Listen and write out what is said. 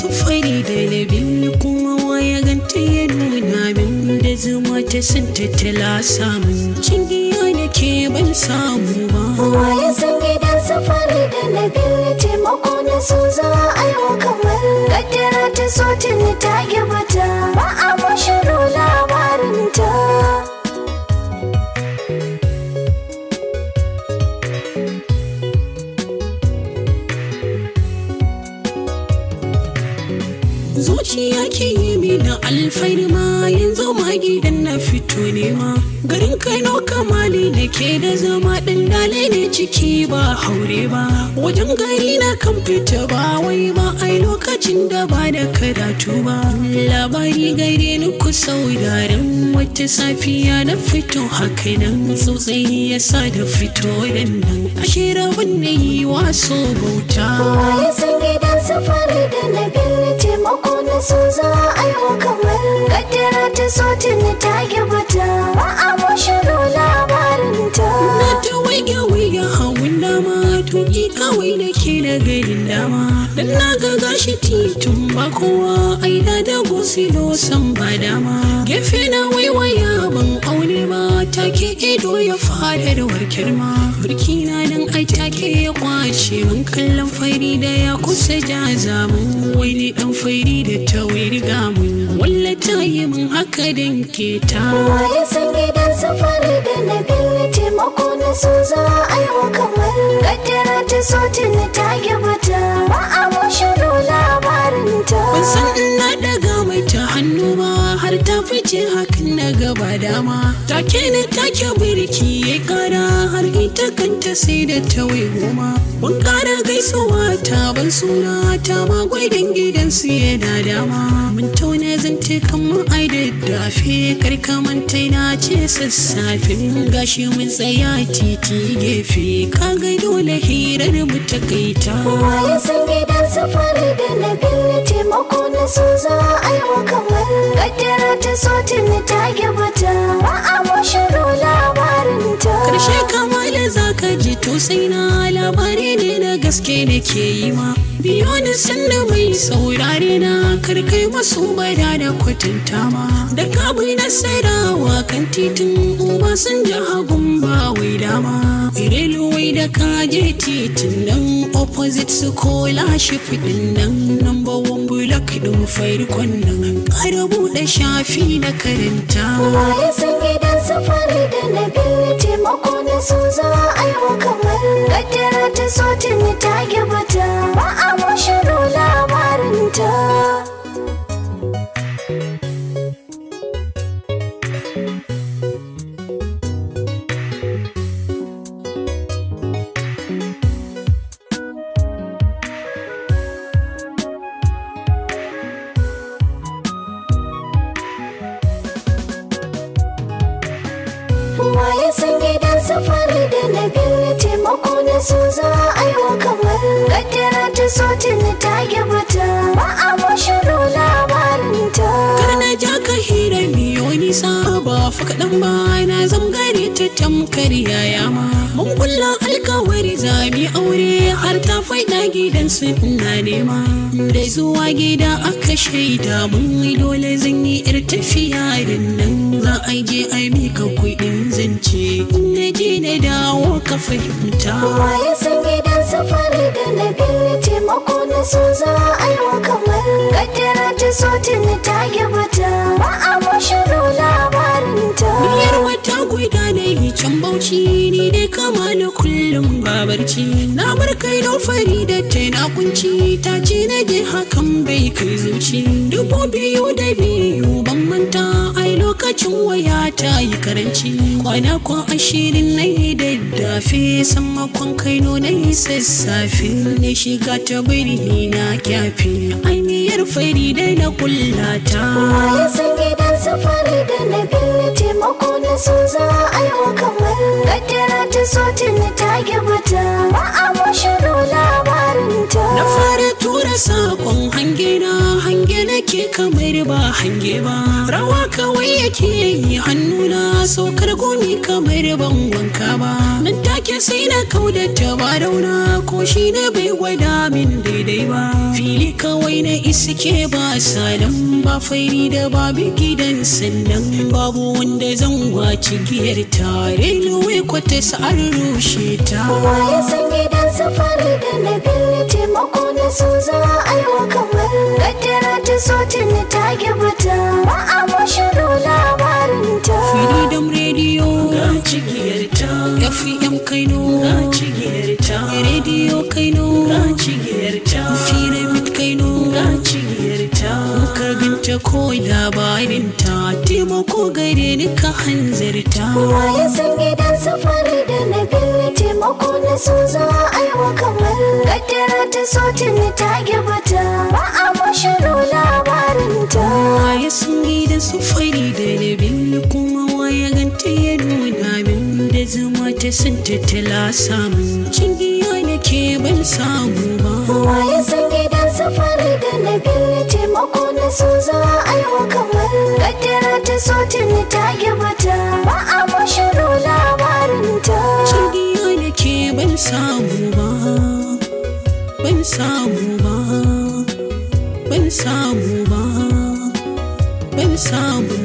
su fari da labin kuma waya ganta ya nuna min da zuma ta san tattala samun cingiya da ke ban samu ba. Waye san gidan su fari da labin taimako na su za a yi wa kamar kaddara ta so tuni ta gibata ba a mashiro labarinta. Zuciya ke yi mini alfarma yanzu ma gidan na fito nema garin Kano kamali da ke da zama ɗan dale ne ciki ba haure ba wajen gari na kan fita ba wai ba ai lokacin da ba da karatu ba labari gare ni ku sauraron wata safiya na fito haka nan sosai ya sa da fito dan nan ashe rabin na yi waso bauta. Waye san gidan safari da na gani taimako na so za a yi wa kamar kaddara ta so tuni ta gibata ba a mashiro labarinta. Na ta waiga hawan dama tuki kawai da ke da garin dama dan na ga gashi titun ba kowa ai da gosilo san ba dama gefe na waiwaya ban aure ba take ido ya fara da warkar ma birki na nan ai take ya kwace mun kallon fari da ya kusa jaza mun wai ni dan fari da ta riga mun walla ta yi mun haka dan ke ta. Waye san gidan safari da na gani taimako na so za a yi wa kamar kaddara ta so tuni ta gibata ba a mashiro labarinta. Ban san ina daga mai ta hannu ba har ta fice hakan na gaba dama take ne take birki ya kara har ita kanta sai da ta goma ban kara gaisuwa ta ban suna ta ma gwaidan gidansu yana dama mun tauna zance kan mu ai da dafe karkamanta na ce sassafe gashi mun tsaya titi gefe kaga dole hirar mu ta kaita. Waye san gidan safari da na gani taimako na so za a yi wa kamar kaddara ta so tuni ta gibata ba a mashiro labarinta. Karshe kamala za ka ji to sai na labari ne na gaske da ke yi ma biyo ni sanda mai saurare na karkai masu bada da kwatanta ma da kabu nasarawa kan titin uba sun ji hagun ba wai dama ireluwai da kaje titin nan opposite su kola shi fidin nan number one block din farkon nan ƙara buɗe shafi na karanta. Waye san gidan safari da na gani taimako na so za a yi wa kamar kaddara ta so tuni ta gibata ba a mashiro labarinta. Waye san gidan safari da na gani taimako na so za a yi wa kamar kaddara ta so tuni ta gibata ba a mashiro labarinta. Kar na ja ka hira biyo nisa ba fa kaɗan ba na zamgare ta tamkar yaya ma mun kulla alkawari zabi aure har ta faɗa gidan su ina nema da zuwa gida aka shaida mun dole zan yi yar tafiya din nan za a je a mika kuɗin zance na je na dawo ka fahimta. Waye san gidan safari da na gani taimako na so za a yi wa kamar kaddara ta so tuni ta gibata ba a mashiro labarinta. Biyar wata guda na yi can bauchi ni dai kama na kullum babarci na bar kai da fari da ta na kunci ta ce na je hakan bai kai zuci 2002 ban manta ai lokacin waya ta yi karanci kwana ko 20 na yi daddafe sammakon kaino na yi sassafe ne shiga ta birni na kyafe ainihiyar fari da na kullata. Waye san gidan safari da na gani taimako na so za a yi wa kamar kaddara ta so tuni ta gibata ba a mashiro labarinta. Na fara tura sakon hange baya nake kamar ba hange ba, rawa kawai yake yi hannuna saukar gumi kamar ban wanka ba, nan take sai na kauda tabarauna ko shi ne bai gwada min daidai ba, fili kawai na iske ba salam ba fairi da babu gidan sannan babu wanda zan waci giyar tare luwe kwata sa'ar rushe ta. Waye san gidan safari da na biyu taimako na su za a yi wa kamar kaddara ta so tuni ta gibata ba a mashiro labarinta. Freedom Radio ga cigiyar ta, FM Kano ga cigiyar ta, Radio Kano ga cigiyar ta, Pyramid Kano ga cigiyar ta, ka ganta ko labarin ta taimako gare ni ka hanzarta. Waye san gidan safari da na biyu taimako na su za a yi wa kamar kaddara ta so tuni ta gibata ba a mashiro labarinta. Waye san gidan safari da na biyu kuma waye ganta ya nuna min da zama ta san tattala samun cingiya da ke ban samu ba. Waye san gidan safari da na biyu taimako na su za a yi wa kamar kaddara ta so tuni ta gibata ba a mashiro labarinta. Cingiya da ke ban samu ba, ban samu ba, ban samu ba, ban samu